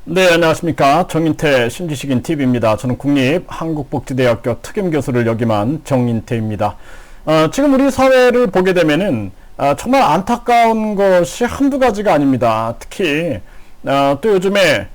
네, 안녕하십니까. 정인태 신지식인 TV입니다. 저는 국립한국복지대학교 특임교수를 역임한 정인태입니다. 지금 우리 사회를 보게 되면은 정말 안타까운 것이 한두 가지가 아닙니다. 특히 또 요즘에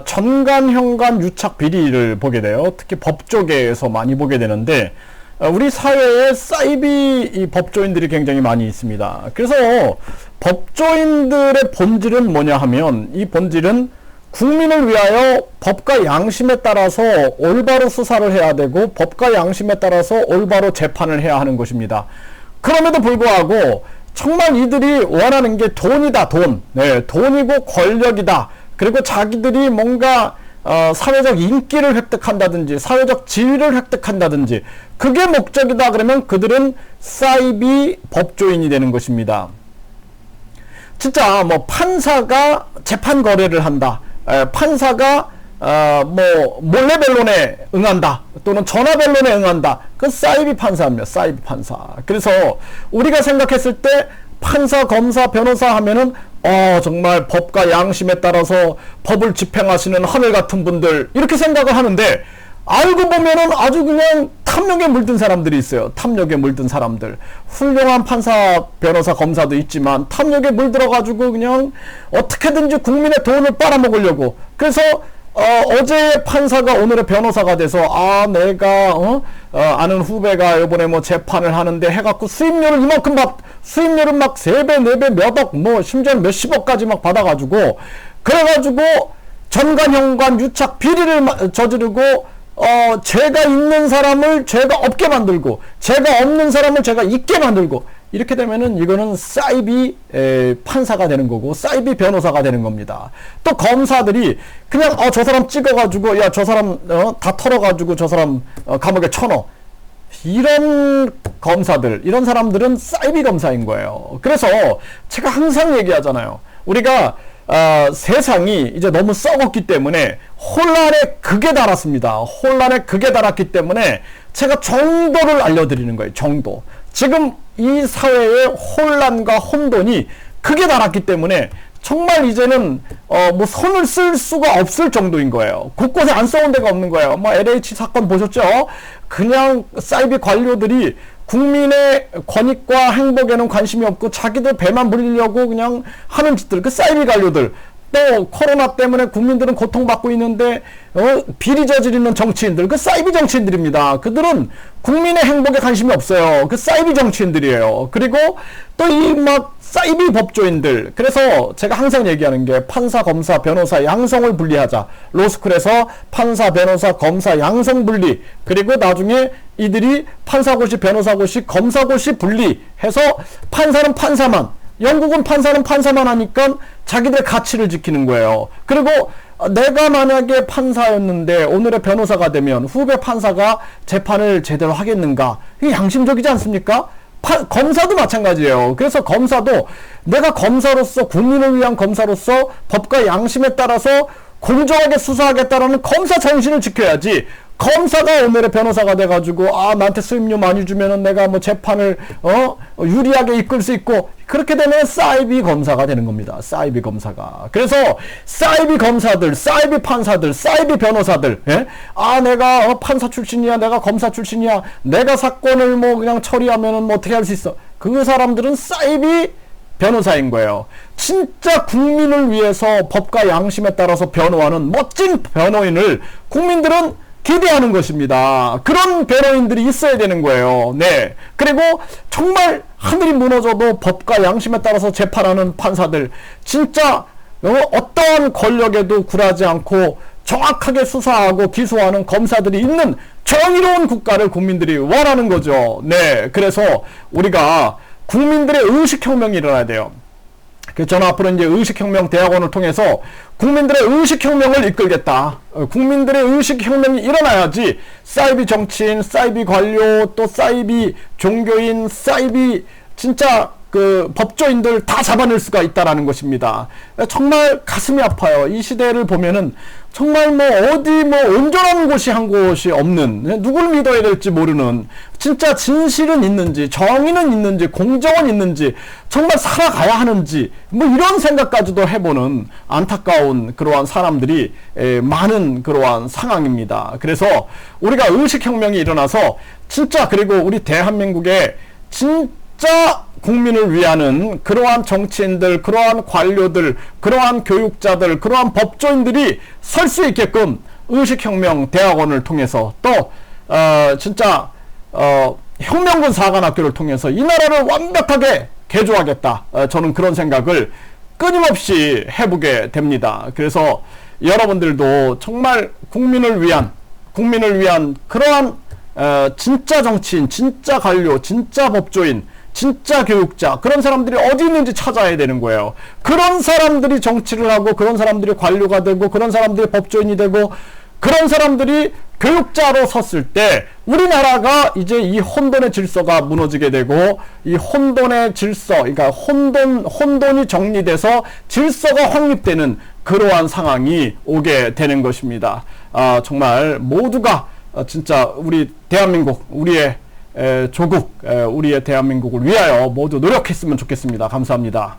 전간현관 유착 비리를 보게 돼요. 특히 법조계에서 많이 보게 되는데 우리 사회에 사이비 이 법조인들이 굉장히 많이 있습니다. 그래서 법조인들의 본질은 뭐냐 하면, 이 본질은 국민을 위하여 법과 양심에 따라서 올바로 수사를 해야 되고 법과 양심에 따라서 올바로 재판을 해야 하는 것입니다. 그럼에도 불구하고 정말 이들이 원하는 게 돈이다, 돈. 네, 돈이고 권력이다. 그리고 자기들이 뭔가 사회적 인기를 획득한다든지 사회적 지위를 획득한다든지 그게 목적이다 그러면 그들은 사이비 법조인이 되는 것입니다. 진짜 뭐 판사가 재판 거래를 한다, 판사가 뭐 몰래 변론에 응한다 또는 전화 변론에 응한다, 그 사이비 판사입니다. 사이비 판사. 그래서 우리가 생각했을 때 판사, 검사, 변호사 하면은 정말 법과 양심에 따라서 법을 집행하시는 하늘 같은 분들, 이렇게 생각을 하는데 알고 보면은 아주 그냥 탐욕에 물든 사람들이 있어요. 탐욕에 물든 사람들. 훌륭한 판사, 변호사, 검사도 있지만 탐욕에 물들어가지고 그냥 어떻게든지 국민의 돈을 빨아먹으려고. 그래서 어제 판사가 오늘의 변호사가 돼서 내가 아는 후배가 이번에 뭐 재판을 하는데 해갖고 수임료를 이만큼 수임료를 막 3배, 4배, 몇억, 뭐 심지어 몇십억까지 막 받아가지고, 그래가지고 전간현관 유착 비리를 저지르고 죄가 있는 사람을 죄가 없게 만들고 죄가 없는 사람을 죄가 있게 만들고, 이렇게 되면은 이거는 사이비 판사가 되는 거고 사이비 변호사가 되는 겁니다. 또 검사들이 그냥 저 사람 찍어가지고 야 저 사람 다 털어가지고 저 사람 감옥에 쳐넣어, 이런 검사들, 이런 사람들은 사이비 검사인 거예요. 그래서 제가 항상 얘기하잖아요. 우리가 세상이 이제 너무 썩었기 때문에 혼란의 극에 달았습니다. 혼란의 극에 달았기 때문에 제가 정도를 알려드리는 거예요. 정도. 지금 이 사회의 혼란과 혼돈이 극에 달았기 때문에 정말 이제는 뭐 손을 쓸 수가 없을 정도인 거예요. 곳곳에 안 써온 데가 없는 거예요. 뭐 LH 사건 보셨죠? 그냥 사이비 관료들이 국민의 권익과 행복에는 관심이 없고 자기들 배만 불리려고 그냥 하는 짓들, 그 사이비 관료들. 또 코로나 때문에 국민들은 고통받고 있는데 비리 저지르는 정치인들, 그 사이비 정치인들입니다. 그들은 국민의 행복에 관심이 없어요. 그 사이비 정치인들이에요. 그리고 또 이 막 사이비 법조인들. 그래서 제가 항상 얘기하는 게 판사, 검사, 변호사 양성을 분리하자. 로스쿨에서 판사, 변호사, 검사 양성 분리, 그리고 나중에 이들이 판사고시, 변호사고시, 검사고시 분리해서 판사는 판사만, 영국은 판사는 판사만 하니까 자기들의 가치를 지키는 거예요. 그리고 내가 만약에 판사였는데 오늘의 변호사가 되면 후배 판사가 재판을 제대로 하겠는가? 이게 양심적이지 않습니까? 검사도 마찬가지예요. 그래서 검사도 내가 검사로서, 국민을 위한 검사로서 법과 양심에 따라서 공정하게 수사하겠다라는 검사 정신을 지켜야지, 검사가 오늘의 변호사가 돼가지고 나한테 수임료 많이 주면은 내가 뭐 재판을 유리하게 이끌 수 있고, 그렇게 되면 사이비 검사가 되는 겁니다. 사이비 검사가. 그래서 사이비 검사들, 사이비 판사들, 사이비 변호사들, 예? 내가 판사 출신이야, 내가 검사 출신이야, 내가 사건을 뭐 그냥 처리하면은 뭐 어떻게 할 수 있어, 그 사람들은 사이비 변호사인 거예요. 진짜 국민을 위해서 법과 양심에 따라서 변호하는 멋진 변호인을 국민들은 기대하는 것입니다. 그런 변호인들이 있어야 되는 거예요. 네. 그리고 정말 하늘이 무너져도 법과 양심에 따라서 재판하는 판사들, 진짜 어떠한 권력에도 굴하지 않고 정확하게 수사하고 기소하는 검사들이 있는 정의로운 국가를 국민들이 원하는 거죠. 네. 그래서 우리가 국민들의 의식혁명이 일어나야 돼요. 저는 앞으로 이제 의식혁명 대학원을 통해서 국민들의 의식혁명을 이끌겠다. 국민들의 의식혁명이 일어나야지 사이비 정치인, 사이비 관료, 또 사이비 종교인, 사이비 진짜 그 법조인들 다 잡아낼 수가 있다라는 것입니다. 정말 가슴이 아파요. 이 시대를 보면은 정말 뭐 어디 뭐 온전한 곳이 한 곳이 없는, 누굴 믿어야 될지 모르는, 진짜 진실은 있는지, 정의는 있는지, 공정은 있는지, 정말 살아가야 하는지, 뭐 이런 생각까지도 해보는 안타까운 그러한 사람들이 많은 그러한 상황입니다. 그래서 우리가 의식혁명이 일어나서 진짜, 그리고 우리 대한민국에 진짜 국민을 위하는 그러한 정치인들, 그러한 관료들, 그러한 교육자들, 그러한 법조인들이 설 수 있게끔 의식혁명 대학원을 통해서 또 진짜 혁명군 사관학교를 통해서 이 나라를 완벽하게 개조하겠다, 저는 그런 생각을 끊임없이 해보게 됩니다. 그래서 여러분들도 정말 국민을 위한 그러한 진짜 정치인, 진짜 관료, 진짜 법조인, 진짜 교육자, 그런 사람들이 어디 있는지 찾아야 되는 거예요. 그런 사람들이 정치를 하고, 그런 사람들이 관료가 되고, 그런 사람들이 법조인이 되고, 그런 사람들이 교육자로 섰을 때 우리나라가 이제 이 혼돈의 질서가 무너지게 되고, 이 혼돈의 질서, 그러니까 혼돈이 정리돼서 질서가 확립되는 그러한 상황이 오게 되는 것입니다. 정말 모두가 진짜 우리 대한민국, 우리의 조국, 우리의 대한민국을 위하여 모두 노력했으면 좋겠습니다. 감사합니다.